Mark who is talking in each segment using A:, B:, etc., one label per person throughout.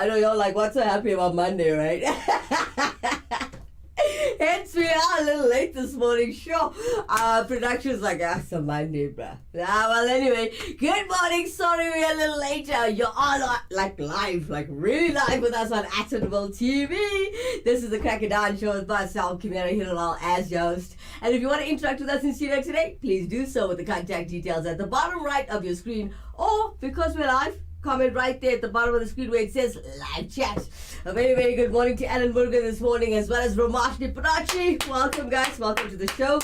A: I know you're like, what's so happy about Monday, right? Hence, we are a little late this morning. Sure. Production's like, it's a Monday, bruh. Well, anyway, good morning. Sorry we're a little later. You're all like live, like really live with us on Actionable TV. This is the Crack It Down show with myself, Kimera, Heeralal, as your host. And if you want to interact with us in studio today, please do so with the contact details at the bottom right of your screen. Or, because we're live, comment right there at the bottom of the screen where it says live chat. A very, very good morning to Alan Burger this morning, as well as Romashni Padachi. Welcome, guys. Welcome to the show.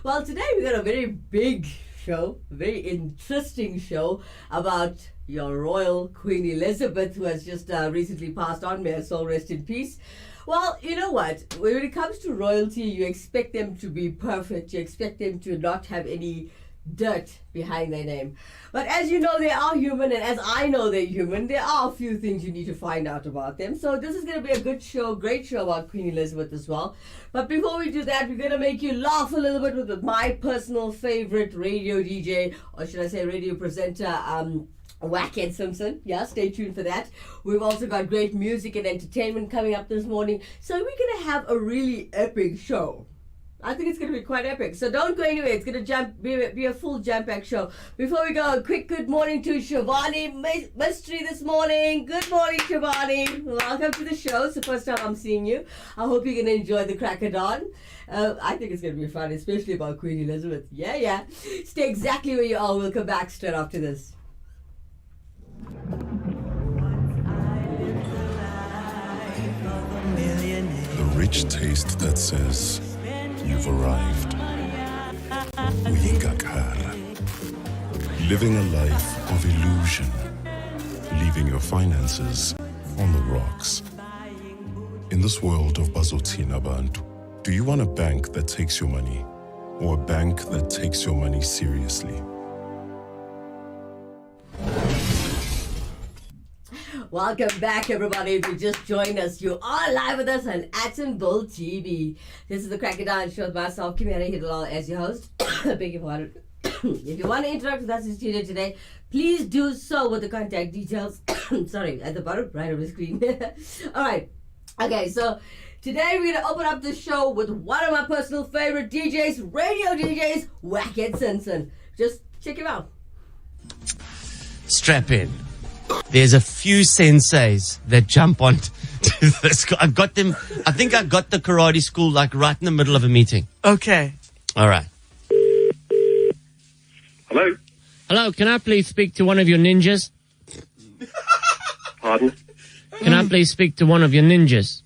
A: Well, today we got a very big show, a very interesting show about your royal Queen Elizabeth, who has just recently passed on. May her soul rest in peace. Well, you know what? When it comes to royalty, you expect them to be perfect. You expect them to not have any dirt behind their name. But as you know, they are human, and as I know they're human, there are a few things you need to find out about them. So this is going to be a good show, great show about Queen Elizabeth as well. But before we do that, we're going to make you laugh a little bit with my personal favorite radio DJ, or should I say radio presenter, Wackhead Simpson. Yeah, stay tuned for that. We've also got great music and entertainment coming up this morning. So we're going to have a really epic show. I think it's going to be quite epic. So don't go anywhere. It's going to be a full jam-packed show. Before we go, a quick good morning to Shivani Mystery this morning. Good morning, Shivani. Welcome to the show. It's the first time I'm seeing you. I hope you're going to enjoy the Crack It On. I think it's going to be fun, especially about Queen Elizabeth. Yeah. Stay exactly where you are. We'll come back straight after this.
B: The rich taste that says you've arrived. Uyingakar. Living a life of illusion. Leaving your finances on the rocks. In this world of Bazotina Bantu, do you want a bank that takes your money or a bank that takes your money seriously?
A: Welcome back, everybody. If you just joined us, you are live with us on Actionable TV. This is the Crack It Down show with myself, Kimera, Heeralal, as your host. Beg your pardon. If you want to interact with us in studio today, please do so with the contact details. Sorry, at the bottom right of the screen. All right. Okay, so today we're going to open up the show with one of my personal favorite DJs, radio DJs, Wackhead Simpson. Just check him out.
C: Strap in. There's a few senseis that jump on to this. I got them. I think I got the karate school like right in the middle of a meeting.
D: Okay.
C: All right.
E: Hello?
F: Hello, can I please speak to one of your ninjas?
E: Pardon?
F: Can I please speak to one of your ninjas?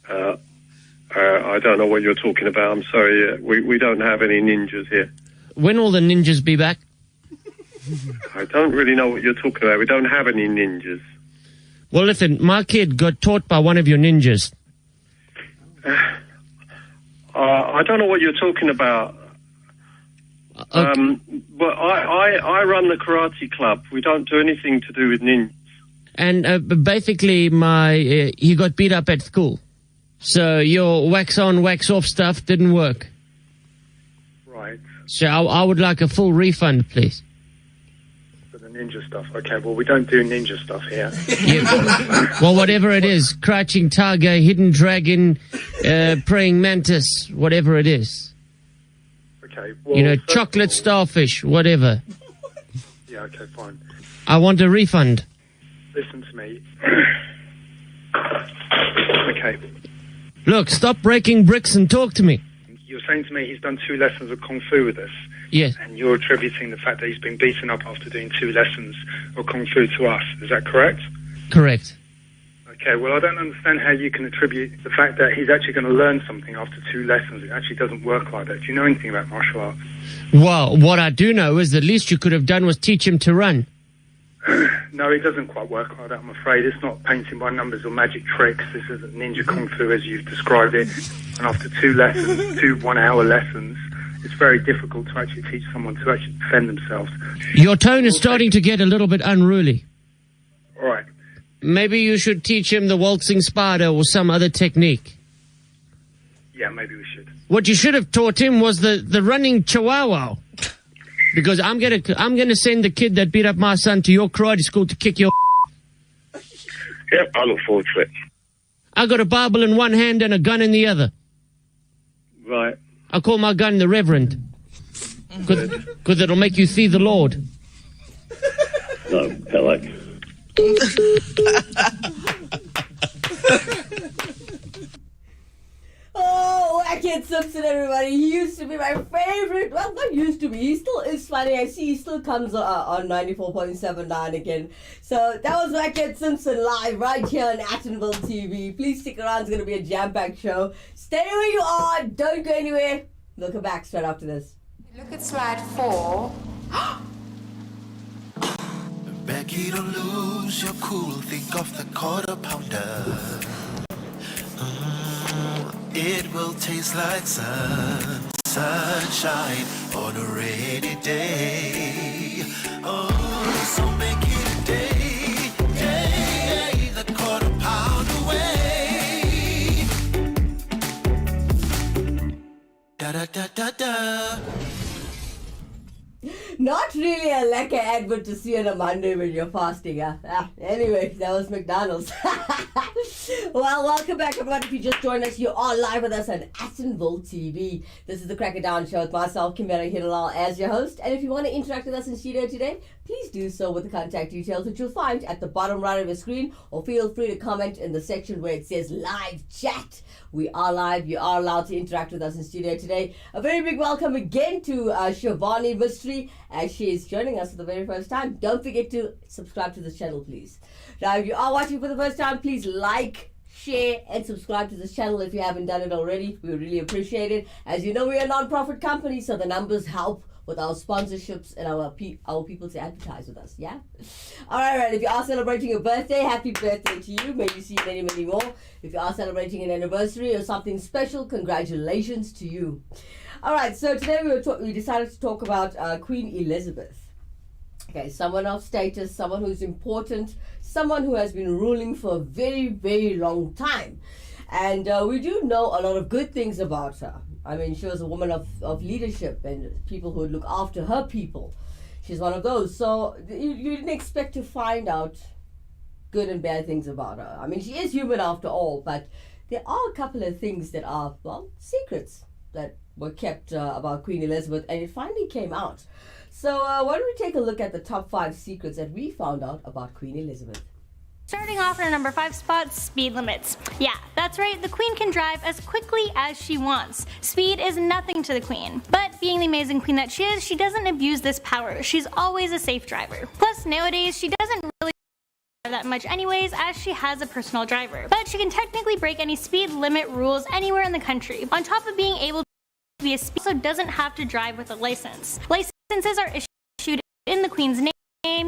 E: I don't know what you're talking about. I'm sorry. We don't have any ninjas here.
F: When will the ninjas be back?
E: I don't really know what you're talking about. We don't have any ninjas.
F: Well, listen, my kid got taught by one of your ninjas.
E: I don't know what you're talking about.
F: Okay.
E: But I run the karate club. We don't do anything to do with ninjas.
F: And basically, he got beat up at school. So your wax on, wax off stuff didn't work.
E: Right.
F: So I would like a full refund, please.
E: For the ninja stuff. Okay, well, we don't do ninja stuff here.
F: Yeah. Well, whatever it is, crouching tiger, hidden dragon, praying mantis, whatever it is.
E: Okay. Well,
F: chocolate starfish, whatever.
E: Yeah, okay, fine.
F: I want a refund.
E: Listen to me. Okay.
F: Look, stop breaking bricks and talk to me.
E: You're saying to me he's done 2 lessons of Kung Fu with us?
F: Yes.
E: And you're attributing the fact that he's been beaten up after doing 2 lessons of Kung Fu to us. Is that correct?
F: Correct.
E: Okay, well, I don't understand how you can attribute the fact that he's actually going to learn something after 2 lessons. It actually doesn't work like that. Do you know anything about martial arts?
F: Well, what I do know is the least you could have done was teach him to run.
E: No, it doesn't quite work like that, I'm afraid. It's not painting by numbers or magic tricks. This isn't ninja Kung Fu as you've described it. And after 2 lessons, 2 one-hour lessons, it's very difficult to actually teach someone to actually defend themselves.
F: Your tone is starting to get a little bit unruly.
E: All right.
F: Maybe you should teach him the waltzing spider or some other technique.
E: Yeah, maybe we should.
F: What you should have taught him was the running chihuahua. Because I'm gonna send the kid that beat up my son to your karate school to kick your.
D: Yep, I look forward to it.
F: I got a Bible in one hand and a gun in the other.
D: Right.
F: I call my gun the Reverend. Because it'll make you see the Lord.
D: No, hello.
A: Oh, Wackhead Simpson, everybody. He used to be my favorite. Well, not used to be. He still is funny. I see he still comes on 94.79 again. So that was Wackhead Simpson live right here on Attenville TV. Please stick around. It's going to be a jam-packed show. Stay where you are. Don't go anywhere. We'll come back straight after this.
G: Look at slide 4.
H: Becky, don't lose your cool. Think of the quarter pounder. It will taste like sunshine on a rainy day. Oh, so make it a day, the quarter pound away. Da da da da da.
A: Not really a lekker advert to see on a Monday when you're fasting. Anyway, that was McDonald's. Well, welcome back, everyone. If you just joined us, you are live with us on Attenville TV. This is the Cracker Down Show with myself, Kimera, Heeralal, as your host. And if you want to interact with us in studio today, please do so with the contact details, which you'll find at the bottom right of your screen, or feel free to comment in the section where it says live chat. We are live. You are allowed to interact with us in studio today. A very big welcome again to Shivani Mystery, as she is joining us for the very first time. Don't forget to subscribe to this channel, please. Now, if you are watching for the first time, please like, share, and subscribe to this channel if you haven't done it already. We really appreciate it. As you know, we're a non-profit company, so the numbers help with our sponsorships and our people to advertise with us, yeah? All right. If you are celebrating your birthday, happy birthday to you. May you see many, many more. If you are celebrating an anniversary or something special, congratulations to you. All right, so today we decided to talk about Queen Elizabeth. Okay, someone of status, someone who's important, someone who has been ruling for a very, very long time. And we do know a lot of good things about her. I mean, she was a woman of leadership and people who would look after her people. She's one of those. So you didn't expect to find out good and bad things about her. I mean, she is human after all, but there are a couple of things that are, well, secrets that were kept about Queen Elizabeth, and it finally came out. So why don't we take a look at the top 5 secrets that we found out about Queen Elizabeth.
I: Starting off in our number 5 spot, speed limits. Yeah, that's right, the Queen can drive as quickly as she wants. Speed is nothing to the Queen. But being the amazing Queen that she is, she doesn't abuse this power. She's always a safe driver. Plus, nowadays, she doesn't really that much anyways, as she has a personal driver. But she can technically break any speed limit rules anywhere in the country. On top of being able to be a speed, also doesn't have to drive with a license. Licenses are issued in the Queen's name,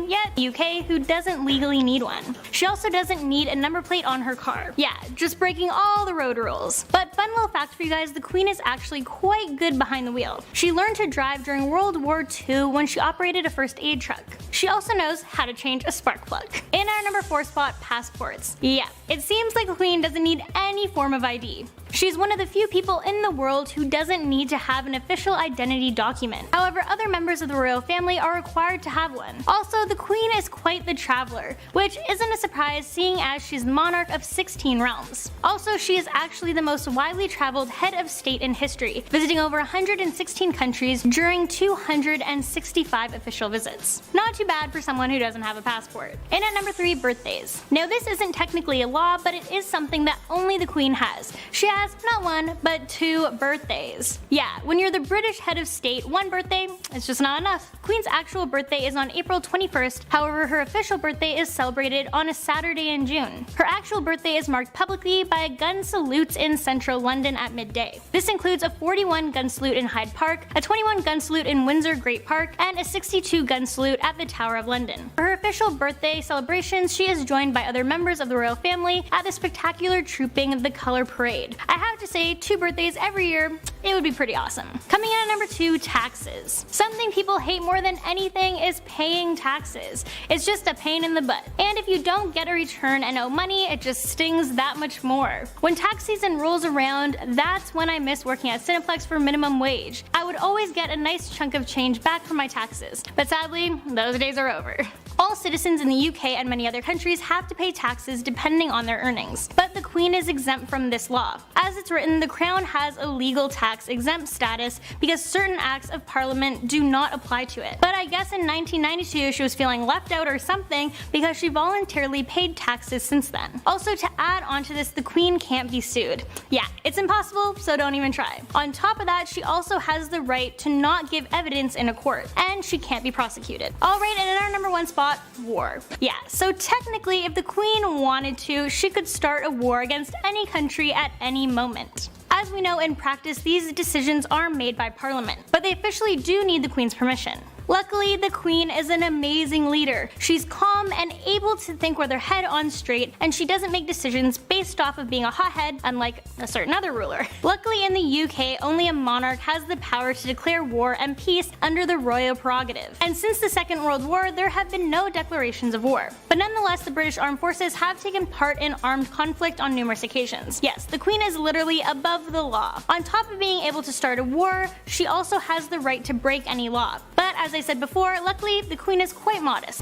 I: yet the UK, who doesn't legally need one. She also doesn't need a number plate on her car. Yeah, just breaking all the road rules. But fun little fact for you guys, the Queen is actually quite good behind the wheel. She learned to drive during World War II when she operated a first aid truck. She also knows how to change a spark plug. In our number 4 spot, passports. Yeah, it seems like the Queen doesn't need any form of ID. She's one of the few people in the world who doesn't need to have an official identity document. However, other members of the royal family are required to have one. Also, the Queen is quite the traveler, which isn't a surprise seeing as she's the monarch of 16 realms. Also, she is actually the most widely traveled head of state in history, visiting over 116 countries during 265 official visits. Not too bad for someone who doesn't have a passport. And at number 3, birthdays. Now, this isn't technically a law, but it is something that only the Queen has. She has not 1, but 2 birthdays. Yeah, when you're the British head of state, 1 birthday is just not enough. Queen's actual birthday is on April 21st, however her official birthday is celebrated on a Saturday in June. Her actual birthday is marked publicly by a gun salute in central London at midday. This includes a 41 gun salute in Hyde Park, a 21 gun salute in Windsor Great Park, and a 62 gun salute at the Tower of London. For her official birthday celebrations, she is joined by other members of the royal family at the spectacular Trooping the Color Parade. I have to say, 2 birthdays every year, it would be pretty awesome. Coming in at number 2, taxes. Something people hate more than anything is paying taxes. It's just a pain in the butt. And if you don't get a return and owe money, it just stings that much more. When tax season rolls around, that's when I miss working at Cineplex for minimum wage. I would always get a nice chunk of change back from my taxes, but sadly, those days are over. All citizens in the UK and many other countries have to pay taxes depending on their earnings, but the Queen is exempt from this law. As it's written, the Crown has a legal tax exempt status because certain acts of Parliament do not apply to it. But I guess in 1992 she was feeling left out or something because she voluntarily paid taxes since then. Also, to add on to this, the Queen can't be sued. Yeah, it's impossible, so don't even try. On top of that, she also has the right to not give evidence in a court, and she can't be prosecuted. Alright, and in our number 1 spot, war. Yeah, so technically if the Queen wanted to, she could start a war against any country at any moment. As we know, in practice, these decisions are made by Parliament, but they officially do need the Queen's permission. Luckily, the Queen is an amazing leader. She's calm and able to think with her head on straight, and she doesn't make decisions based off of being a hothead, unlike a certain other ruler. Luckily, in the UK, only a monarch has the power to declare war and peace under the royal prerogative. And since the Second World War, there have been no declarations of war. But nonetheless, the British Armed Forces have taken part in armed conflict on numerous occasions. Yes, the Queen is literally above the law. On top of being able to start a war, she also has the right to break any law. But as I said before, luckily the Queen is quite modest.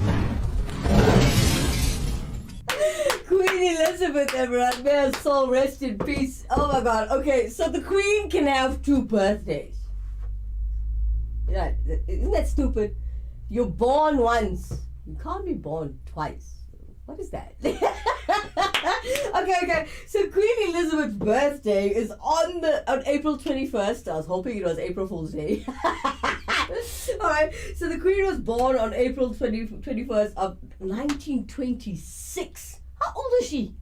A: Queen Elizabeth, everyone, may her soul rest in peace. Oh my god. Okay, so the Queen can have 2 birthdays. Yeah, isn't that stupid? You're born once. You can't be born twice. What is that? Okay. So Queen Elizabeth's birthday is on April 21st. I was hoping it was April Fool's Day. Alright, so the Queen was born on April 21st of 1926. How old is she?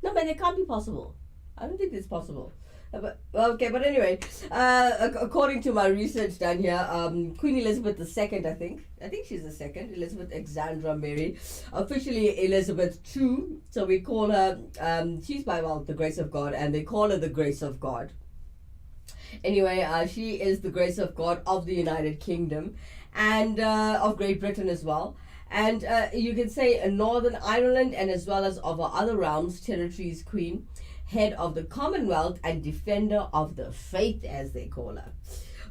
A: No, man, it can't be possible. I don't think it's possible. But anyway, according to my research done here, Queen Elizabeth II, I think she's the second, Elizabeth Alexandra Mary, officially Elizabeth II, so we call her, she's by, the grace of God, and they call her the grace of God. Anyway, she is the grace of God of the United Kingdom, and of Great Britain as well. And you can say Northern Ireland, and as well as of our other realms, territories queen, head of the Commonwealth and defender of the faith, as they call her.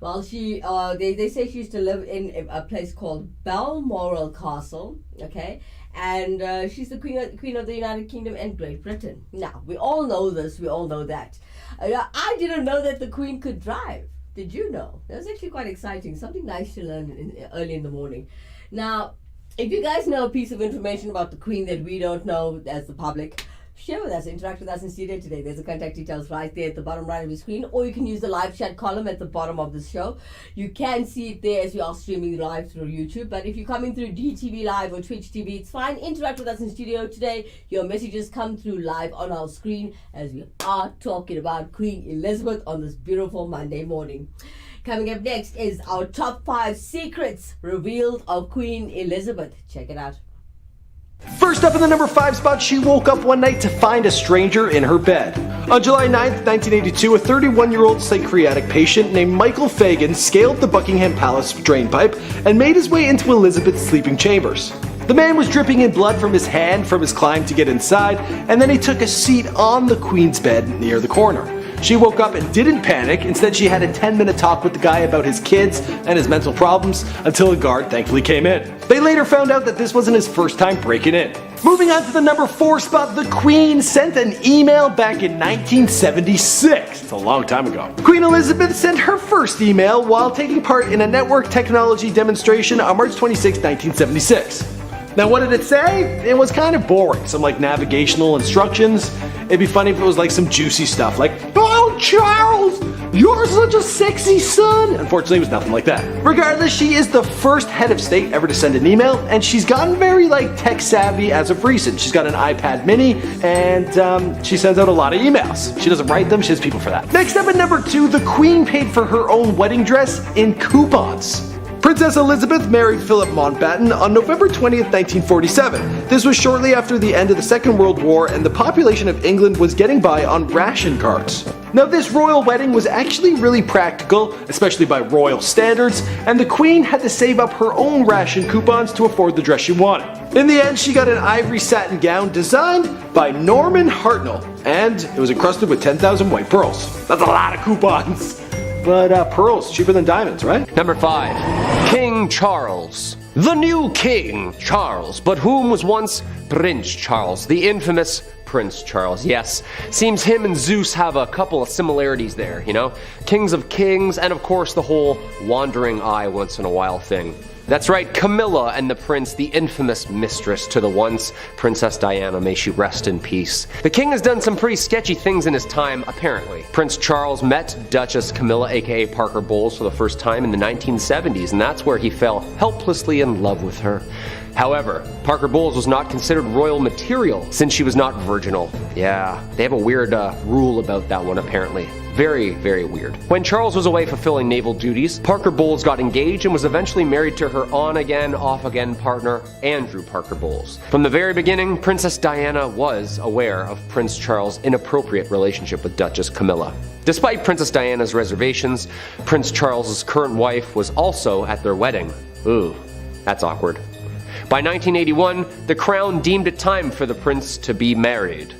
A: Well, she they say she used to live in a place called Balmoral Castle, okay, and she's the queen of the United Kingdom and Great Britain. Now, we all know this, we all know that. I didn't know that the Queen could drive. Did you know? That was actually quite exciting, something nice to learn early in the morning. Now, if you guys know a piece of information about the Queen that we don't know as the public, share with us, interact with us in studio today. There's the contact details right there at the bottom right of the screen, or you can use the live chat column at the bottom of the show. You can see it there as we are streaming live through YouTube, but if you're coming through DTV Live or Twitch TV, it's fine. Interact with us in studio today. Your messages come through live on our screen as we are talking about Queen Elizabeth on this beautiful Monday morning. Coming up next is our top 5 secrets revealed of Queen Elizabeth. Check it out.
J: First up in the number 5 spot, she woke up one night to find a stranger in her bed. On July 9th, 1982, a 31-year-old psychiatric patient named Michael Fagan scaled the Buckingham Palace drainpipe and made his way into Elizabeth's sleeping chambers. The man was dripping in blood from his hand from his climb to get inside, and then he took a seat on the Queen's bed near the corner. She woke up and didn't panic. Instead, she had a 10-minute talk with the guy about his kids and his mental problems until a guard thankfully came in. They later found out that this wasn't his first time breaking in. Moving on to the number 4 spot, the Queen sent an email back in 1976. It's a long time ago. Queen Elizabeth sent her first email while taking part in a network technology demonstration on March 26, 1976. Now, what did it say? It was kind of boring. Some navigational instructions. It'd be funny if it was some juicy stuff like, "Oh, Charles, you're such a sexy son." Unfortunately, it was nothing like that. Regardless, she is the first head of state ever to send an email, and she's gotten very tech savvy as of recent. She's got an iPad mini, and she sends out a lot of emails. She doesn't write them, she has people for that. Next up at number 2, the Queen paid for her own wedding dress in coupons. Princess Elizabeth married Philip Mountbatten on November 20th, 1947. This was shortly after the end of the Second World War, and the population of England was getting by on ration cards. Now, this royal wedding was actually really practical, especially by royal standards, and the Queen had to save up her own ration coupons to afford the dress she wanted. In the end, she got an ivory satin gown designed by Norman Hartnell, and it was encrusted with 10,000 white pearls. That's a lot of coupons. But pearls, cheaper than diamonds, right?
K: Number 5. King Charles. The new King Charles, but whom was once Prince Charles, the infamous Prince Charles. Yes, seems him and Zeus have a couple of similarities there, you know? Kings of kings, and of course the whole wandering eye once in a while thing. That's right, Camilla and the prince, the infamous mistress to the once Princess Diana, may she rest in peace. The king has done some pretty sketchy things in his time, apparently. Prince Charles met Duchess Camilla, aka Parker Bowles, for the first time in the 1970s, and that's where he fell helplessly in love with her. However, Parker Bowles was not considered royal material since she was not virginal. Yeah, they have a weird rule about that one apparently. Very, very weird. When Charles was away fulfilling naval duties, Parker Bowles got engaged and was eventually married to her on-again, off-again partner, Andrew Parker Bowles. From the very beginning, Princess Diana was aware of Prince Charles' inappropriate relationship with Duchess Camilla. Despite Princess Diana's reservations, Prince Charles' current wife was also at their wedding. Ooh, that's awkward. By 1981, the crown deemed it time for the prince to be married.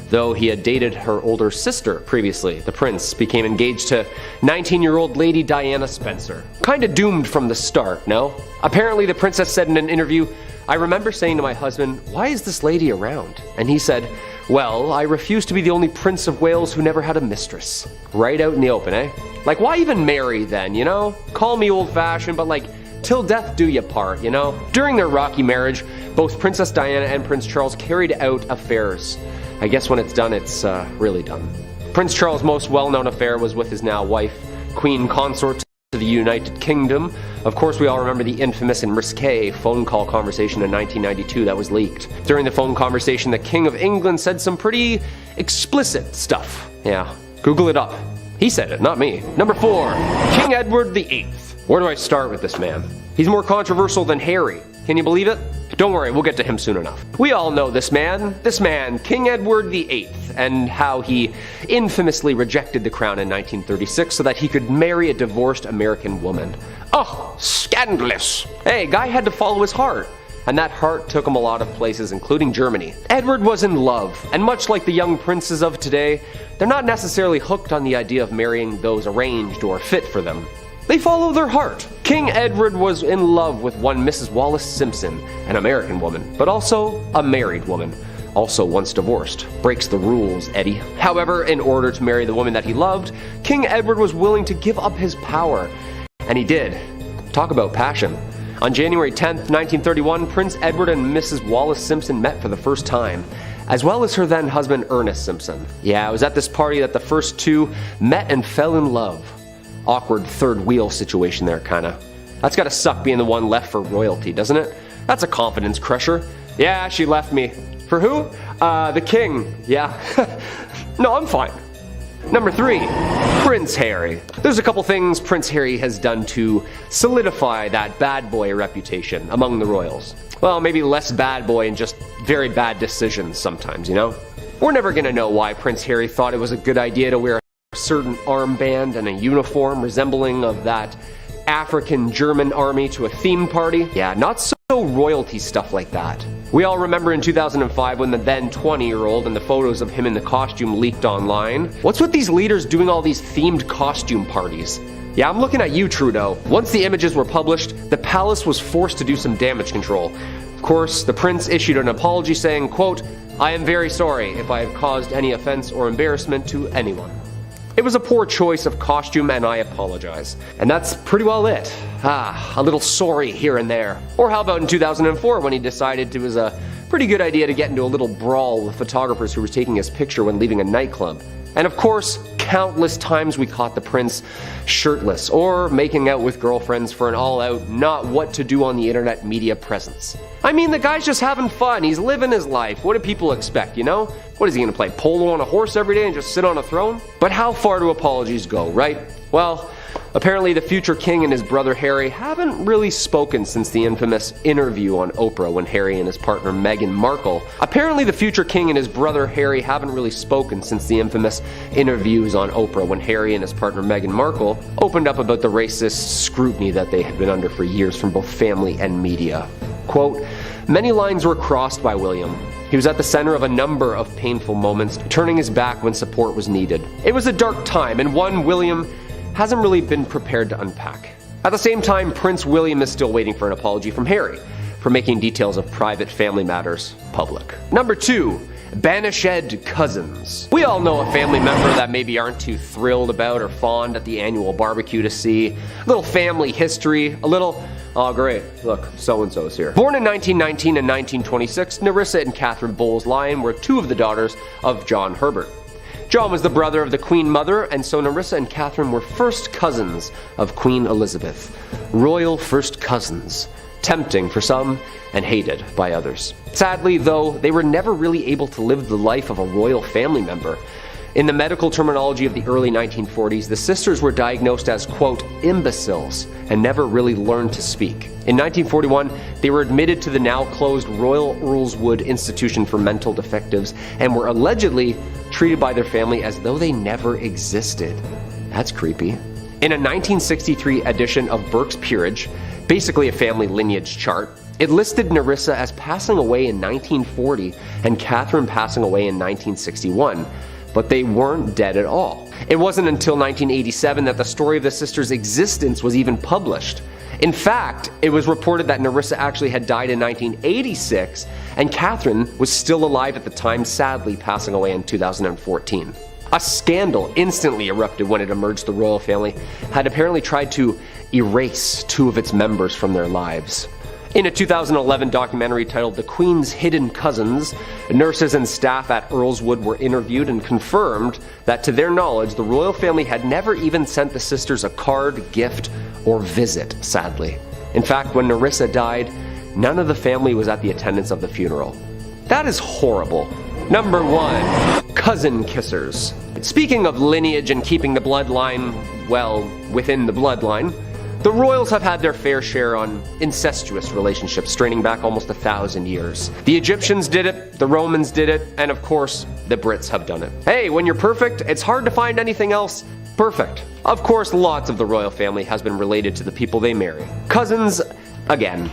K: Though he had dated her older sister previously, the prince became engaged to 19-year-old Lady Diana Spencer. Kinda doomed from the start, no? Apparently the princess said in an interview, "I remember saying to my husband, 'Why is this lady around?' And he said, 'Well, I refuse to be the only Prince of Wales who never had a mistress.'" Right out in the open, eh? Like, why even marry then, you know? Call me old-fashioned, but like, till death do you part, you know? During their rocky marriage, both Princess Diana and Prince Charles carried out affairs. I guess when it's done, it's really done. Prince Charles' most well-known affair was with his now wife, Queen Consort to the United Kingdom. Of course, we all remember the infamous and risque phone call conversation in 1992 that was leaked. During the phone conversation, the King of England said some pretty explicit stuff. Yeah, Google it up. He said it, not me. Number 4, King Edward VIII. Where do I start with this man? He's more controversial than Harry. Can you believe it? Don't worry, we'll get to him soon enough. We all know this man, King Edward VIII, and how he infamously rejected the crown in 1936 so that he could marry a divorced American woman. Oh, scandalous. Hey, guy had to follow his heart. And that heart took him a lot of places, including Germany. Edward was in love, and much like the young princes of today, they're not necessarily hooked on the idea of marrying those arranged or fit for them. They follow their heart. King Edward was in love with one Mrs. Wallace Simpson, an American woman, but also a married woman, also once divorced. Breaks the rules, Eddie. However, in order to marry the woman that he loved, King Edward was willing to give up his power. And he did. Talk about passion. On January 10th, 1931, Prince Edward and Mrs. Wallace Simpson met for the first time, as well as her then husband Ernest Simpson. Yeah, it was at this party that the first two met and fell in love. Awkward third wheel situation there, kinda. That's gotta suck being the one left for royalty, doesn't it? That's a confidence crusher. Yeah, she left me. For who? The king. Yeah. No, I'm fine. Number 3, Prince Harry. There's a couple things Prince Harry has done to solidify that bad boy reputation among the royals. Well, maybe less bad boy and just very bad decisions sometimes, you know? We're never gonna know why Prince Harry thought it was a good idea to wear a certain armband and a uniform resembling of that African-German army to a theme party. Yeah, not so royalty stuff like that. We all remember in 2005 when the then 20-year-old and the photos of him in the costume leaked online. What's with these leaders doing all these themed costume parties? Yeah, I'm looking at you, Trudeau. Once the images were published, the palace was forced to do some damage control. Of course, the prince issued an apology saying, quote, "I am very sorry if I have caused any offense or embarrassment to anyone. It was a poor choice of costume and I apologize." And that's pretty well it. A little sorry here and there. Or how about in 2004 when he decided it was a pretty good idea to get into a little brawl with photographers who were taking his picture when leaving a nightclub. And of course, countless times we caught the prince shirtless or making out with girlfriends for an all-out not what to do on the internet media presence. I mean, the guy's just having fun. He's living his life. What do people expect, you know? What is he gonna play polo on a horse every day and just sit on a throne? But how far do apologies go, right? Well, apparently the future king and his brother Harry haven't really spoken since the infamous interview on Oprah when Harry and his partner Meghan Markle. Apparently the future king and his brother Harry haven't really spoken since the infamous interviews on Oprah when Harry and his partner Meghan Markle opened up about the racist scrutiny that they had been under for years from both family and media. Quote, "Many lines were crossed by William. He was at the center of a number of painful moments, turning his back when support was needed. It was a dark time, and one William hasn't really been prepared to unpack. At the same time, Prince William is still waiting for an apology from Harry for making details of private family matters public. Number 2. Banished cousins. We all know a family member that maybe aren't too thrilled about or fond at the annual barbecue to see. A little family history, a little, oh great, look, so-and-so is here. Born in 1919 and 1926, Nerissa and Catherine Bowles-Lyon were 2 of the daughters of John Herbert. John was the brother of the Queen Mother, and so Nerissa and Catherine were first cousins of Queen Elizabeth. Royal first cousins. Tempting for some and hated by others. Sadly, though, they were never really able to live the life of a royal family member. In the medical terminology of the early 1940s, the sisters were diagnosed as, quote, imbeciles, and never really learned to speak. In 1941, they were admitted to the now closed Royal Earlswood Institution for Mental Defectives and were allegedly treated by their family as though they never existed. That's creepy. In a 1963 edition of Burke's Peerage, basically a family lineage chart, it listed Nerissa as passing away in 1940 and Catherine passing away in 1961, but they weren't dead at all. It wasn't until 1987 that the story of the sisters' existence was even published. In fact, it was reported that Nerissa actually had died in 1986 and Catherine was still alive at the time, sadly passing away in 2014. A scandal instantly erupted when it emerged the royal family had apparently tried to erase 2 of its members from their lives. In a 2011 documentary titled The Queen's Hidden Cousins, nurses and staff at Earlswood were interviewed and confirmed that to their knowledge, the royal family had never even sent the sisters a card, gift, or visit, sadly. In fact, when Nerissa died, none of the family was at the attendance of the funeral. That is horrible. Number 1. Cousin kissers. Speaking of lineage and keeping the bloodline, well, within the bloodline, the royals have had their fair share on incestuous relationships straining back almost 1,000 years. The Egyptians did it, the Romans did it, and of course, the Brits have done it. Hey, when you're perfect, it's hard to find anything else perfect. Of course, lots of the royal family has been related to the people they marry. Cousins, again,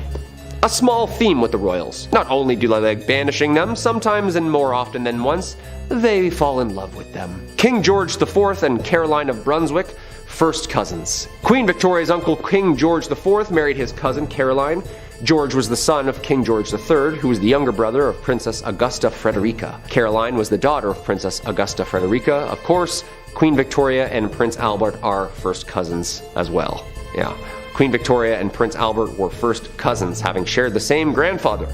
K: a small theme with the royals. Not only do they like banishing them, sometimes and more often than once, they fall in love with them. King George IV and Caroline of Brunswick, first cousins. Queen Victoria's uncle King George IV married his cousin Caroline. George was the son of King George III, who was the younger brother of Princess Augusta Frederica. Caroline was the daughter of Princess Augusta Frederica. Of course, Queen Victoria and Prince Albert are first cousins as well. Yeah. Queen Victoria and Prince Albert were first cousins, having shared the same grandfather,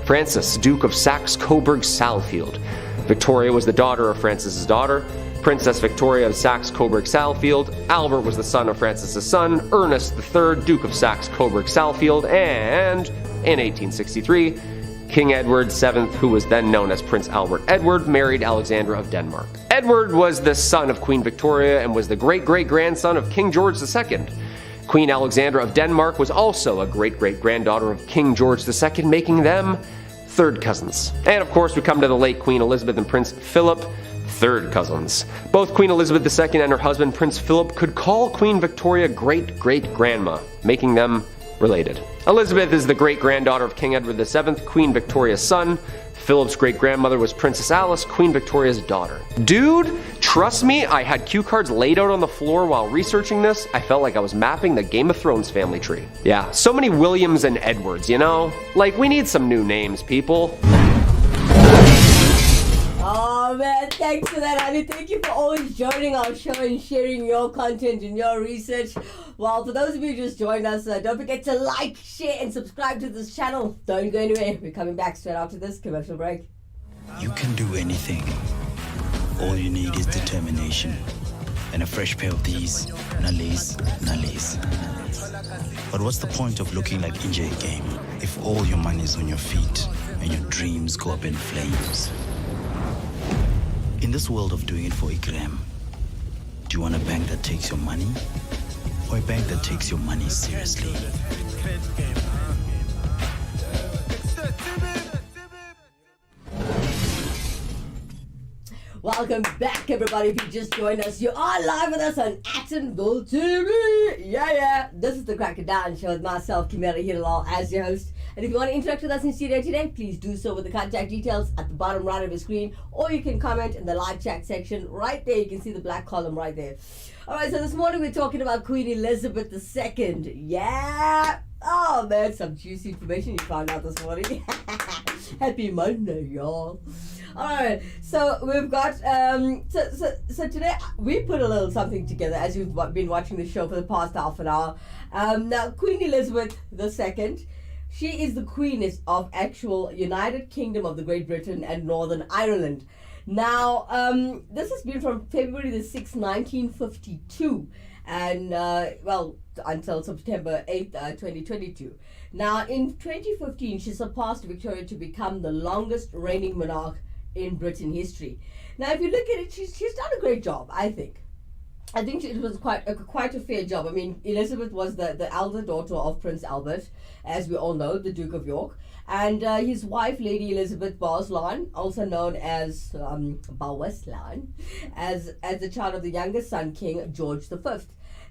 K: Francis, Duke of Saxe-Coburg-Saalfeld. Victoria was the daughter of Francis's daughter, Princess Victoria of Saxe-Coburg-Saalfeld. Albert was the son of Francis's son, Ernest III, Duke of Saxe-Coburg-Saalfeld, and in 1863, King Edward VII, who was then known as Prince Albert Edward, married Alexandra of Denmark. Edward was the son of Queen Victoria and was the great-great-grandson of King George II. Queen Alexandra of Denmark was also a great-great-granddaughter of King George II, making them third cousins. And of course, we come to the late Queen Elizabeth and Prince Philip, third cousins. Both Queen Elizabeth II and her husband Prince Philip could call Queen Victoria great-great-grandma, making them related. Elizabeth is the great-granddaughter of King Edward VII, Queen Victoria's son. Philip's great-grandmother was Princess Alice, Queen Victoria's daughter. Dude, trust me, I had cue cards laid out on the floor while researching this. I felt like I was mapping the Game of Thrones family tree. Yeah, so many Williams and Edwards, you know? Like, we need some new names, people.
A: Oh man, thanks for that, honey. Thank you for always joining our show and sharing your content and your research. Well, for those of you who just joined us, don't forget to like, share, and subscribe to this channel. Don't go anywhere. We're coming back straight after this commercial break.
L: You can do anything. All you need is determination and a fresh pair of these Nallis. But what's the point of looking like NJ Game if all your money is on your feet and your dreams go up in flames? In this world of doing it for a gram, do you want a bank that takes your money or a bank that takes your money seriously?
A: Welcome back, everybody. If you just joined us, you are live with us on Attenville TV. Yeah. This is the Crack It Down show with myself, Kimera Heeralal, as your host. And if you want to interact with us in studio today, please do so with the contact details at the bottom right of your screen, or you can comment in the live chat section right there. You can see the black column right there. All right, so this morning we're talking about Queen Elizabeth II. Yeah. Oh man, some juicy information you found out this morning. Happy Monday, y'all. All right, so we've got so today we put a little something together as you've been watching the show for the past half an hour. Now, Queen Elizabeth II, she is the Queen of actual United Kingdom of the Great Britain and Northern Ireland. Now, this has been from February the 6th, 1952, and well, until September 8th, 2022. Now, in 2015, she surpassed Victoria to become the longest reigning monarch in Britain history. Now, if you look at it, she's done a great job, I think. I think it was quite a fair job. I mean, Elizabeth was the elder daughter of Prince Albert, as we all know, the Duke of York, and his wife, Lady Elizabeth Bowes-Lyon, also known as Bowes-Lyon, as the child of the youngest son, King George V.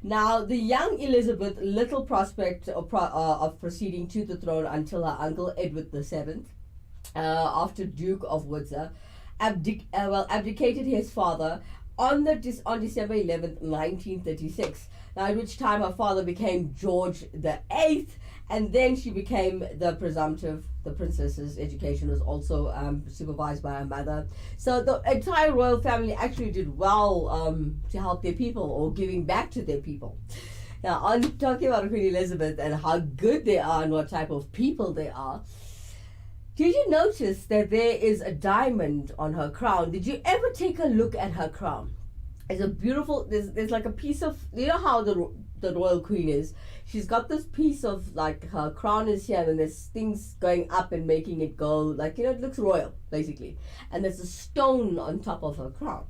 A: Now, the young Elizabeth little prospect of proceeding to the throne until her uncle Edward VII, after Duke of Windsor, abdicated his father on December 11th, 1936. Now, at which time her father became George VIII, and then she became the presumptive. The princess's education was also supervised by her mother. So the entire royal family actually did well to help their people, or giving back to their people. Now, on talking about Queen Elizabeth and how good they are and what type of people they are, did you notice that there is a diamond on her crown? Did you ever take a look at her crown? It's a beautiful, there's like a piece of, you know how the royal queen is? She's got this piece of, like, her crown is here, and there's things going up and making it go, like, you know, it looks royal, basically. And there's a stone on top of her crown.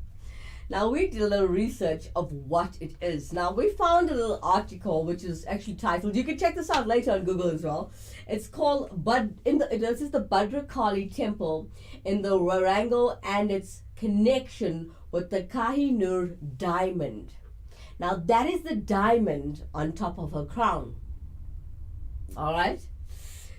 A: Now, we did a little research of what it is. Now, we found a little article which is actually titled, you can check this out later on Google as well. It's called, this is the Bhadrakali Temple in the Warangal and its connection with the Kohinoor diamond. Now, that is the diamond on top of her crown. All right?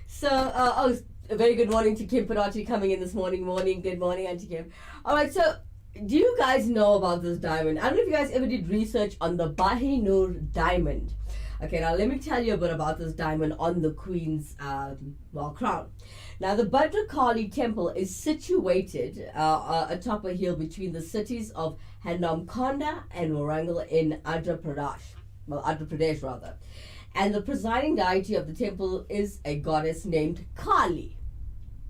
A: So, a very good morning to Kim Padati coming in this morning. Good morning, Auntie Kim. All right, so do you guys know about this diamond? I don't know if you guys ever did research on the Kohinoor diamond. Okay, now let me tell you a bit about this diamond on the Queen's crown. Now, the Bhadrakali Temple is situated atop a hill between the cities of Hanamkonda and Warangal in Andhra Pradesh rather. And the presiding deity of the temple is a goddess named Kali.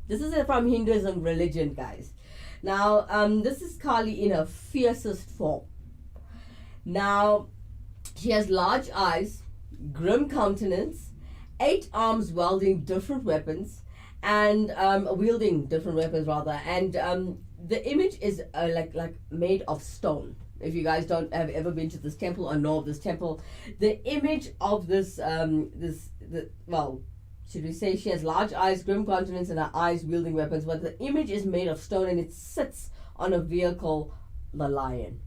A: This is from Hinduism religion, guys. Now, this is Kali in her fiercest form. Now, she has large eyes, grim countenance, 8 arms wielding different weapons, and wielding different weapons rather. And the image is like made of stone. If you guys have ever been to this temple or know of this temple, the image of this should we say she has large eyes, grim countenance, and her eyes wielding weapons, but the image is made of stone and it sits on a vehicle, the lion.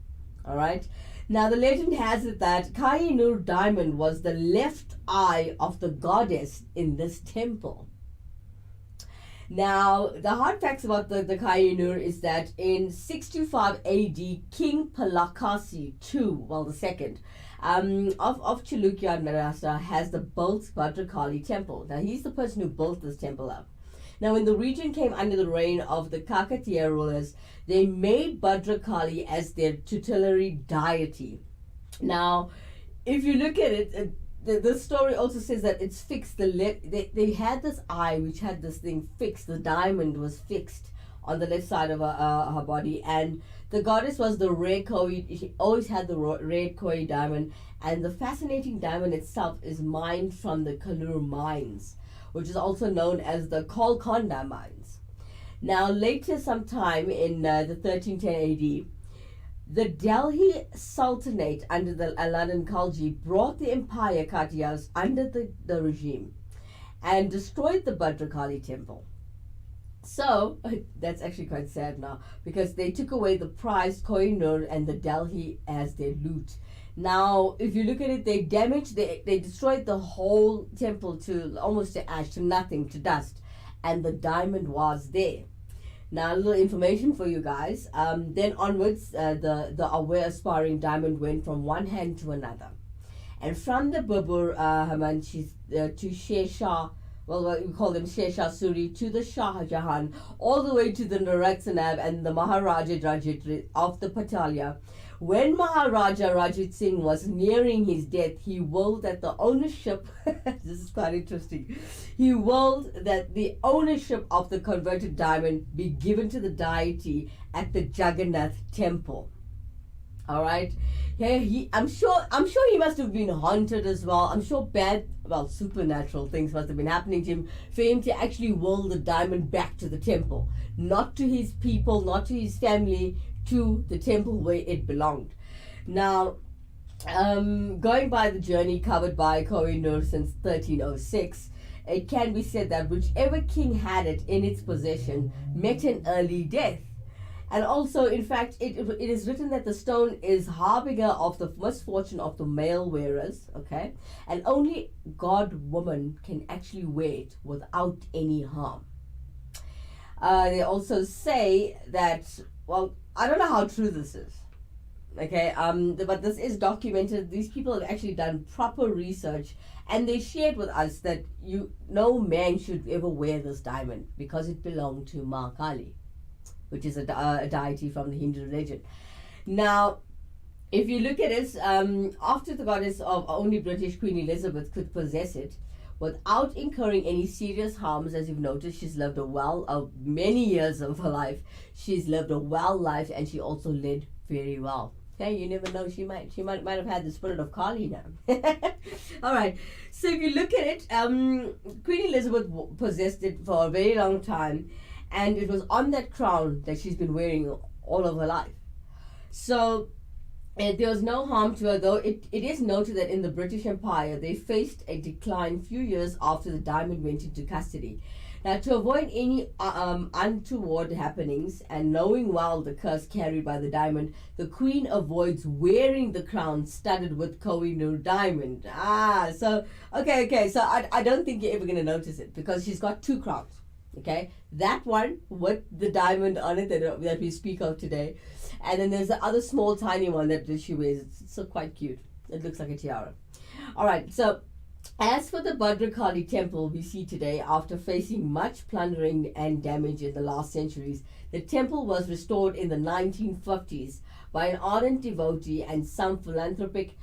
A: All right. Now, the legend has it that Kohinoor diamond was the left eye of the goddess in this temple. Now, the hard facts about the Kohinoor is that in 625 AD, King Palakasi II, of Chalukya and Maharashtra, has the built Bhadrakali temple. Now, he's the person who built this temple up. Now, when the region came under the reign of the Kakatiya rulers, they made Bhadrakali as their tutelary deity. Now, if you look at it, the story also says that it's fixed. They had this eye which had this thing fixed. The diamond was fixed on the left side of her body, and the goddess was the red koi. She always had the red koi diamond, and the fascinating diamond itself is mined from the Kannur mines, which is also known as the Golconda mines. Now, later sometime in the 1310 AD, the Delhi Sultanate under the Aladdin Khalji brought the empire Katiyas under the regime and destroyed the Bhadrakali temple. So, that's actually quite sad now, because they took away the prized Kohinoor and the Delhi as their loot. Now, if you look at it, they destroyed the whole temple to almost to ash, to nothing, to dust. And the diamond was there. Now, a little information for you guys. Then onwards, the aware aspiring diamond went from one hand to another. And from the Babur Haman to Sher Shah, well, we call them Sher Shah Suri, to the Shah Jahan, all the way to the Naraksanab and the Maharaja Rajit of the Patalia. When Maharaja Rajit Singh was nearing his death, he willed that the ownership, this is quite interesting, he willed that the ownership of the converted diamond be given to the deity at the Jagannath temple. All right. Yeah, I'm sure he must have been haunted as well. I'm sure supernatural things must have been happening to him for him to actually will the diamond back to the temple, not to his people, not to his family, to the temple where it belonged. Now, going by the journey covered by Kohinoor since 1306, it can be said that whichever king had it in its possession met an early death. And also, in fact, it is written that the stone is harbinger of the misfortune of the male wearers, okay? And only God-woman can actually wear it without any harm. They also say that, well, I don't know how true this is, okay? But this is documented. These people have actually done proper research, and they shared with us that no man should ever wear this diamond because it belonged to Ma Kali, which is a deity from the Hindu religion. Now, if you look at it, after the goddess of only British Queen Elizabeth could possess it, without incurring any serious harms, as you've noticed, she's lived many years of her life. She's lived a well life, and she also led very well. Okay, you never know, she might have had the spirit of Kali now. All right, so if you look at it, Queen Elizabeth possessed it for a very long time, and it was on that crown that she's been wearing all of her life. So there was no harm to her, though it is noted that in the British Empire, they faced a decline few years after the diamond went into custody. Now, to avoid any untoward happenings and knowing well the curse carried by the diamond, the Queen avoids wearing the crown studded with Kohinoor diamond. So I don't think you're ever going to notice it because she's got two crowns. Okay, that one with the diamond on it that we speak of today, and then there's the other small tiny one that she wears. It's so quite cute. It looks like a tiara. All right, so as for the Bhadrakali temple we see today, after facing much plundering and damage in the last centuries, the temple was restored in the 1950s by an ardent devotee and some philanthropic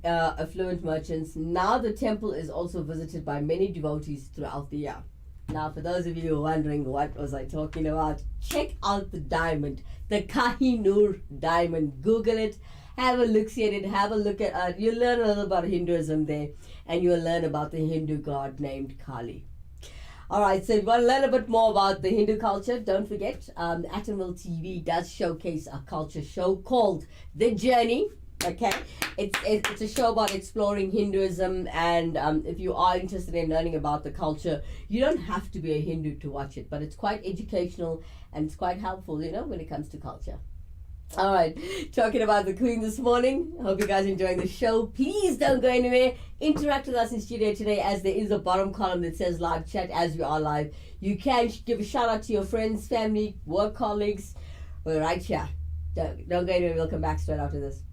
A: affluent merchants. Now the temple is also visited by many devotees throughout the year. Now, for those of you who are wondering what was I talking about, check out the diamond, the Kohinoor diamond. Google it, have a look-see at it, have a look at you'll learn a little about Hinduism there, and you'll learn about the Hindu god named Kali. Alright, so if you want to learn a bit more about the Hindu culture, don't forget, Atomville TV does showcase a culture show called The Journey. Okay, it's a show about exploring Hinduism, and if you are interested in learning about the culture, you don't have to be a Hindu to watch it, but it's quite educational and it's quite helpful, when it comes to culture. All right, talking about the Queen this morning. Hope you guys are enjoying the show. Please don't go anywhere. Interact with us in studio today, as there is a bottom column that says live chat as we are live. You can give a shout out to your friends, family, work colleagues. We're right here. Don't go anywhere. We'll come back straight after this.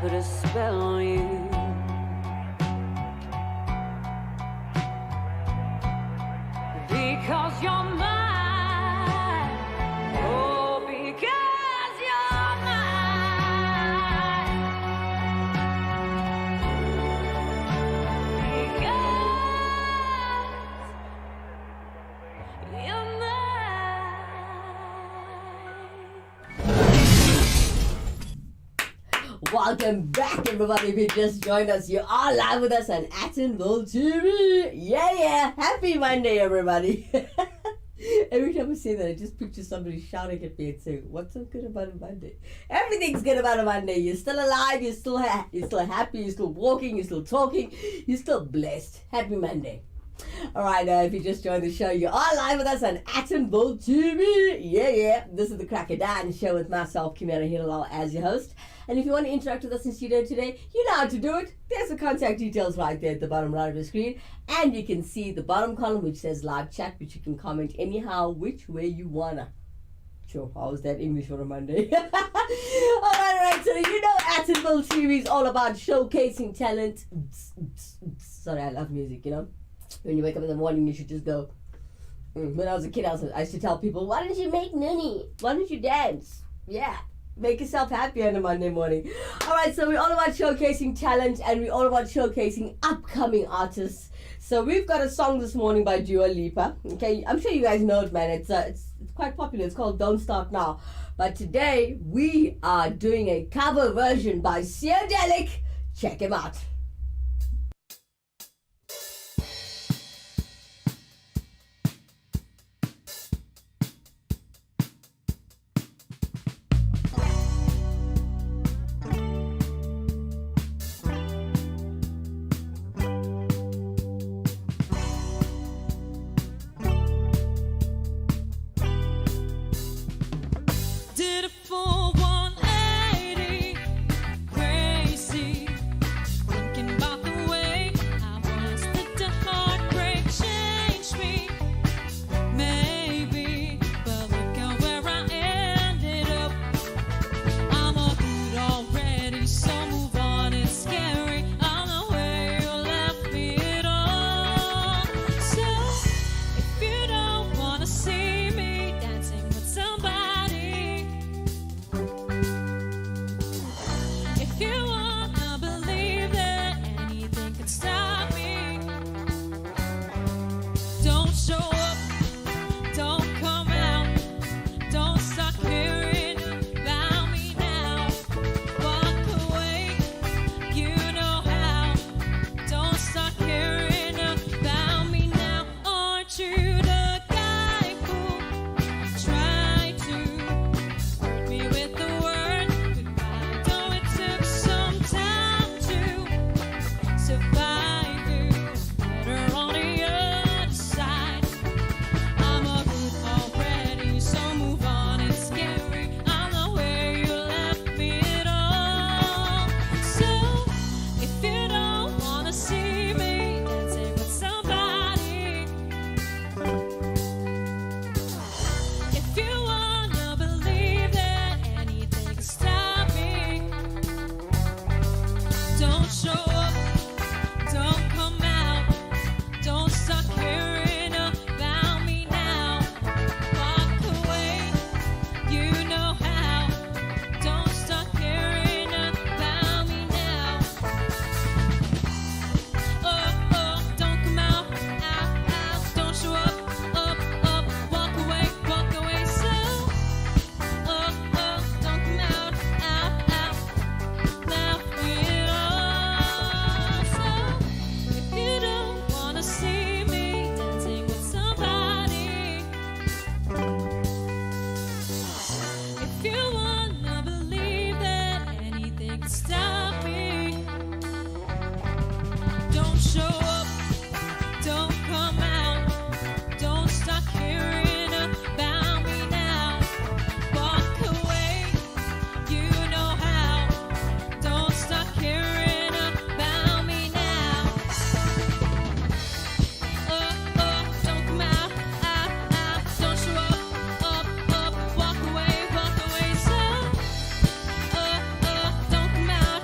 M: Put a spell on you. Because you're mine. Oh, because you're mine. Because you're mine.
A: Welcome back, everybody. If you just joined us, you are live with us on Atomville TV. Yeah. Happy Monday, everybody. Every time I say that, I just picture somebody shouting at me and saying, "What's so good about a Monday?" Everything's good about a Monday. You're still alive. You're still happy. You're still walking. You're still talking. You're still blessed. Happy Monday. All right, if you just joined the show, you are live with us on Attenborough TV. Yeah. This is the Cracker Dan show with myself, Kimera Heeralal, as your host. And if you want to interact with us in studio today, you know how to do it. There's the contact details right there at the bottom right of the screen. And you can see the bottom column which says live chat, which you can comment anyhow, which way you wanna. Sure, how is that English on a Monday? Alright, so you know Attenborough TV is all about showcasing talent. Sorry, I love music, you know. When you wake up in the morning, you should just go. When I was a kid, I used to tell people, why don't you make nuni? Why don't you dance? Yeah. Make yourself happy on a Monday morning. Alright, so we're all about showcasing talent and we're all about showcasing upcoming artists. So we've got a song this morning by Dua Lipa. Okay, I'm sure you guys know it, man. It's quite popular. It's called Don't Start Now. But today we are doing a cover version by Heeralal. Check him out.
M: Did a full 180, crazy, thinking about the way I was. Did the heartbreak change me? Maybe, but look at where I ended up. I'm all good already, so move on. It's scary. I'm the way you left me at all. So if you don't wanna see me dancing with somebody. If you wanna believe that anything can stop me, don't show up, don't come out, don't start caring about me now. Walk away, you know how. Don't start caring about me now. Aren't you the guy who tried to hurt me with the word goodbye? Though it took some time to survive you, better on the other side. I'm a good already, so move on. It's scary. I'm the way you left me at all. So if you don't wanna see me dancing with somebody, if you wanna believe that anything can stop me, don't show up, don't come out, don't start caring about me now. Walk away, you know how. Don't start caring about me now. Don't come out, don't show up, walk away, so. Don't come out, laugh it all. So if you don't wanna see me dancing with somebody, if you wanna believe that anything can stop me, don't show up, don't come out, don't start caring about me now. Walk away, you know how. Don't start caring about me now. Don't come out, don't show up, walk away, so. Don't come out,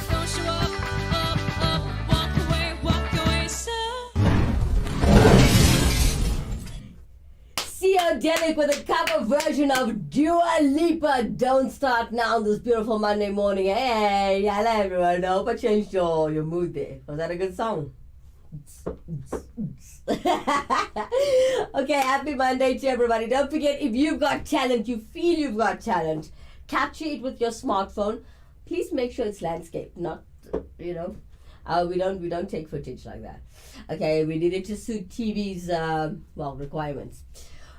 M: don't show up, walk away, so.
A: Heeralal with a cover version of Dua Lipa, Don't Start Now, this beautiful Monday morning. Hey, hello everyone. I hope I changed your mood there. Was that a good song? Okay, happy Monday to everybody. Don't forget, if you've got talent, you feel you've got talent, capture it with your smartphone. Please make sure it's landscape, not, We don't take footage like that. Okay, we need it to suit TV's requirements.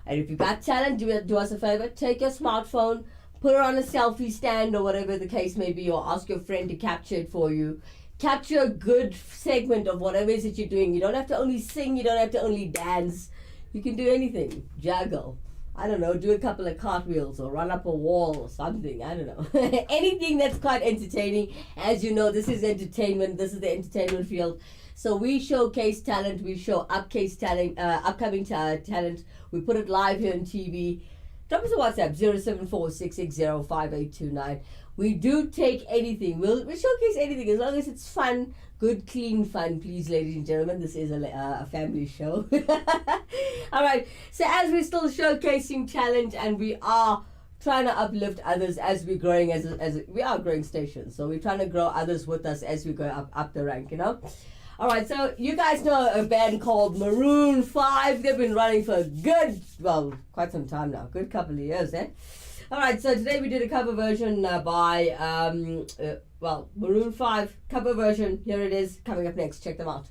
A: And if you've got talent, do us a favor. Take your smartphone, put it on a selfie stand or whatever the case may be, or ask your friend to capture it for you. Capture a good segment of whatever it is that you're doing. You don't have to only sing. You don't have to only dance. You can do anything. Juggle. I don't know, do a couple of cartwheels or run up a wall or something. I don't know. Anything that's quite entertaining. As you know, this is entertainment. This is the entertainment field. So we showcase talent. We show upcoming talent. We put it live here on TV. Drop us a WhatsApp, 074-660-5829. We do take anything. We'll showcase anything as long as it's fun, good, clean fun. Please, ladies and gentlemen, this is a family show. All right. So as we're still showcasing talent and we are trying to uplift others as we're growing, as we are a growing station. So we're trying to grow others with us as we go up the rank, you know. All right, so you guys know a band called Maroon 5. They've been running for quite some time now. Good couple of years, eh? All right, so today we did a cover version by, Maroon 5 cover version. Here it is, coming up next. Check them out.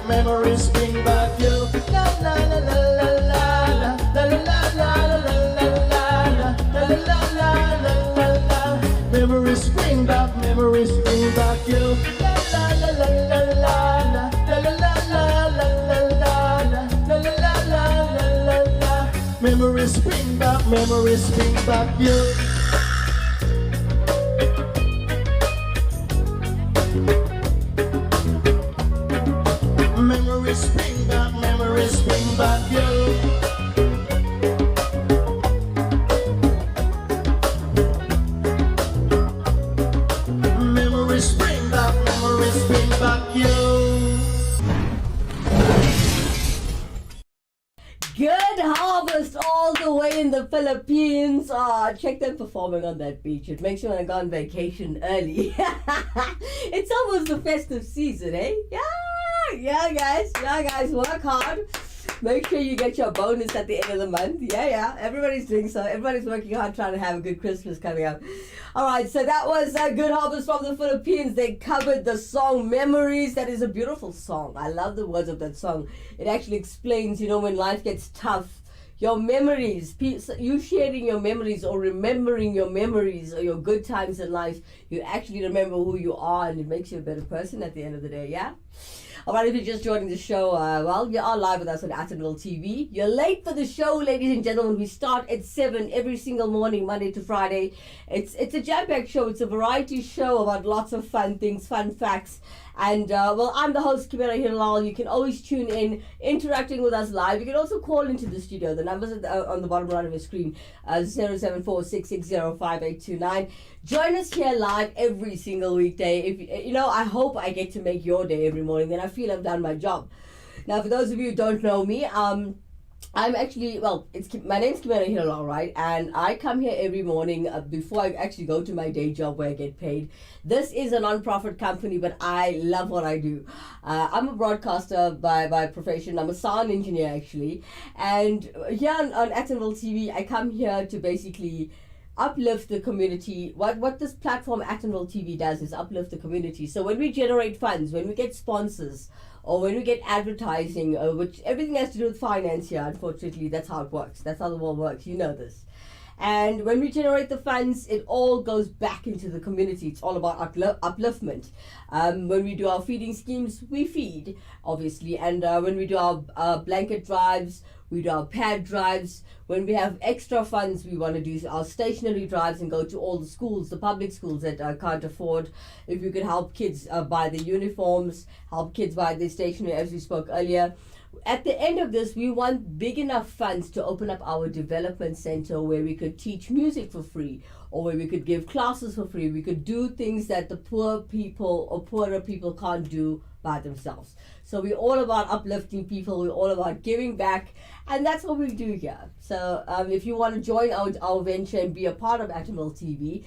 N: Memories bring back you. La la la la la la la la la la. Memories bring back you. Memories bring back you. Memories bring back you.
A: Good harvest all the way in the Philippines. Check them performing on that beach. It makes you want to go on vacation early. It's almost the festive season, eh? Yeah, guys, work hard. Make sure you get your bonus at the end of the month. Yeah, everybody's doing so. Everybody's working hard trying to have a good Christmas coming up. All right, so that was a Good Harvest from the Philippines. They covered the song Memories. That is a beautiful song. I love the words of that song. It actually explains, when life gets tough, your memories, you sharing your memories or remembering your memories or your good times in life, you actually remember who you are, and it makes you a better person at the end of the day, yeah? All right, if you're just joining the show, you are live with us on Attenville TV. You're late for the show, ladies and gentlemen. We start at 7 every single morning, Monday to Friday. It's a jam-packed show. It's a variety show about lots of fun things, fun facts. And, I'm the host, Kimera Heeralal. You can always tune in, interacting with us live. You can also call into the studio. The numbers are on the bottom right of your screen, 074-660-5829. Join us here live every single weekday. If I hope I get to make your day every morning. Then I feel I've done my job. Now, for those of you who don't know me, I'm actually, my name's Kimera Heeralal, right? And I come here every morning before I actually go to my day job where I get paid. This is a non-profit company, but I love what I do. I'm a broadcaster by profession. I'm a sound engineer, actually. And here on Attenville TV, I come here to basically uplift the community. What this platform Attenville TV does is uplift the community. So when we generate funds, when we get sponsors, or when we get advertising, which everything has to do with finance here, unfortunately, that's how it works. That's how the world works. You know this. And when we generate the funds, it all goes back into the community. It's all about upliftment. When we do our feeding schemes, we feed, obviously. And when we do our blanket drives, we do our pad drives. When we have extra funds, we want to do our stationary drives and go to all the schools, the public schools that can't afford. If we could help kids buy the uniforms, help kids buy the stationery, as we spoke earlier. At the end of this, we want big enough funds to open up our development center where we could teach music for free, or where we could give classes for free. We could do things that the poor people or poorer people can't do by themselves. So we're all about uplifting people. We're all about giving back, and that's what we do here. So if you want to join our venture and be a part of Attenville TV,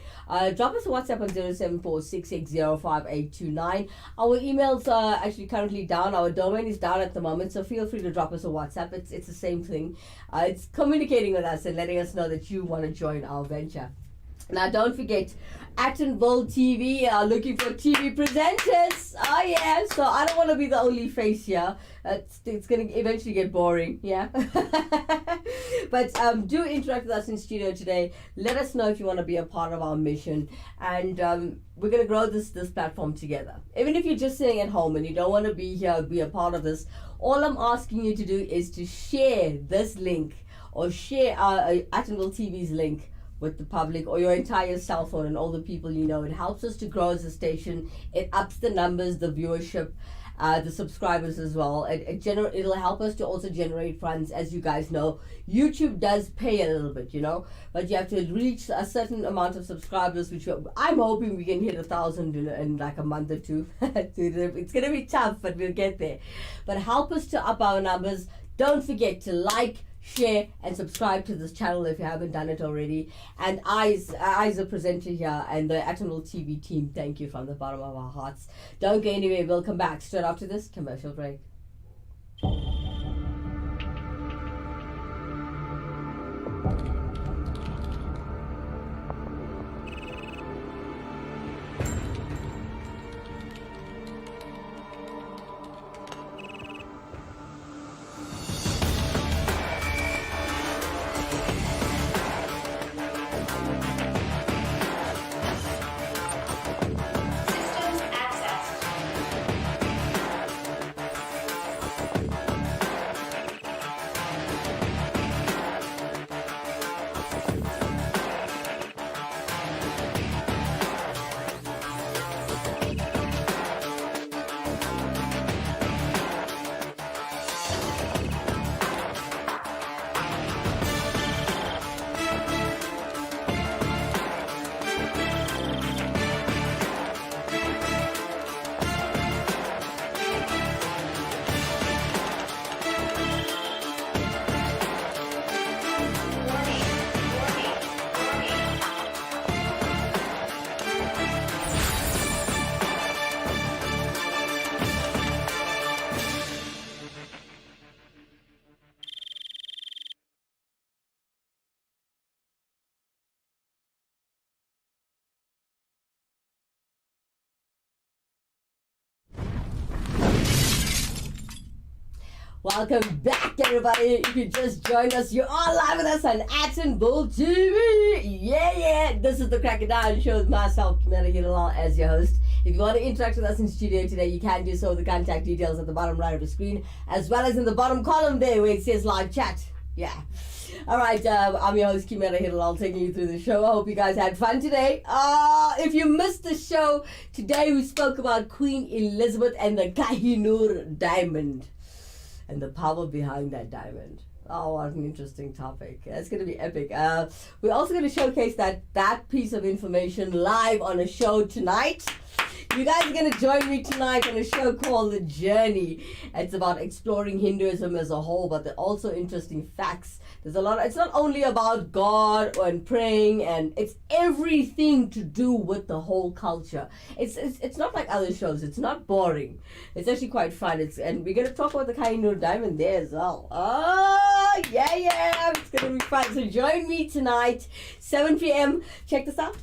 A: drop us a WhatsApp on 074-660-5829. Our emails are actually currently down. Our domain is down at the moment, so feel free to drop us a WhatsApp. It's the same thing. It's communicating with us and letting us know that you want to join our venture. Now, don't forget, Attenville TV are looking for TV presenters. Oh, yeah. So I don't want to be the only face here. It's going to eventually get boring. Yeah. But do interact with us in studio today. Let us know if you want to be a part of our mission. And we're going to grow this platform together. Even if you're just sitting at home and you don't want to be here, be a part of this, all I'm asking you to do is to share this link or share Attenville TV's link with the public or your entire cell phone and all the people you know. It helps us to grow as a station. It ups the numbers, the viewership, the subscribers as well. It'll help us to also generate funds. As you guys know, YouTube does pay a little bit, but you have to reach a certain amount of subscribers, which I'm hoping we can hit 1,000 in like a month or two. It's gonna be tough, but we'll get there. But help us to up our numbers. Don't forget to like, share and subscribe to this channel if you haven't done it already. And I, as a presenter here, and the Attenville TV team, thank you from the bottom of our hearts. Don't go anywhere. We'll come back straight after this commercial break. Welcome back, everybody. If you just joined us, you are live with us on Action Bull TV. Yeah. This is the Crack It Down show with myself, Kimera, Heeralal, as your host. If you want to interact with us in studio today, you can do so with the contact details at the bottom right of the screen, as well as in the bottom column there where it says live chat. Yeah. All right, I'm your host, Kimera Heeralal, taking you through the show. I hope you guys had fun today. If you missed the show, today we spoke about Queen Elizabeth and the Kohinoor diamond and the power behind that diamond. Oh, what an interesting topic. That's going to be epic. We're also going to showcase that piece of information live on a show tonight. You guys are going to join me tonight on a show called The Journey. It's about exploring Hinduism as a whole, but there are also interesting facts. There's a lot. It's not only about God and praying, and it's everything to do with the whole culture. It's not like other shows. It's not boring. It's actually quite fun. And we're going to talk about the Kohinoor diamond there as well. Oh, yeah. It's going to be fun. So join me tonight, 7 p.m. Check this out.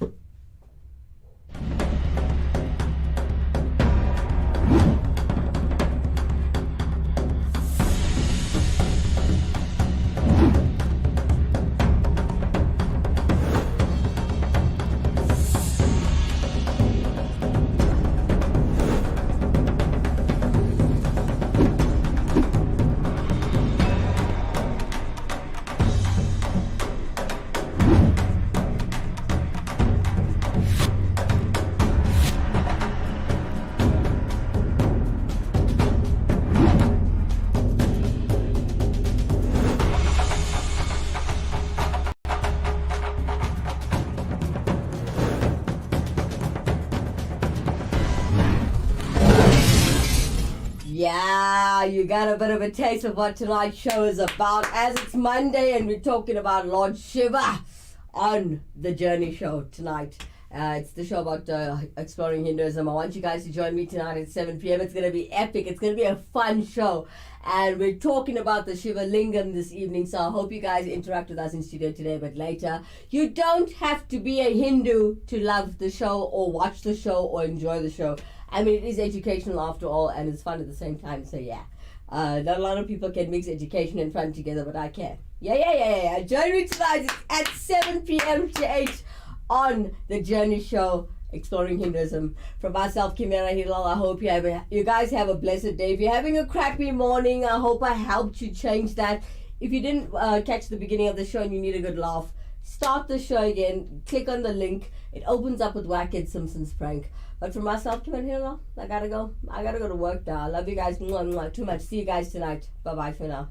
A: Yeah, you got a bit of a taste of what tonight's show is about, as it's Monday and we're talking about Lord Shiva on The Journey show tonight. It's the show about exploring Hinduism. I want you guys to join me tonight at 7 p.m. It's going to be epic. It's going to be a fun show. And we're talking about the Shiva Lingam this evening, so I hope you guys interact with us in studio today, but later. You don't have to be a Hindu to love the show or watch the show or enjoy the show. I mean, it is educational after all, and it's fun at the same time, so yeah. Not a lot of people can mix education and fun together, but I can. Yeah. Join me tonight at 7 p.m. to 8 on The Journey show, Exploring Hinduism. From myself, Kimera Heeralal, I hope you guys have a blessed day. If you're having a crappy morning, I hope I helped you change that. If you didn't catch the beginning of the show and you need a good laugh, start the show again, click on the link. It opens up with Wackhead Simpson's prank. But for myself, Kimera Heeralal, I gotta go to work now. I love you guys too much. See you guys tonight. Bye-bye for now.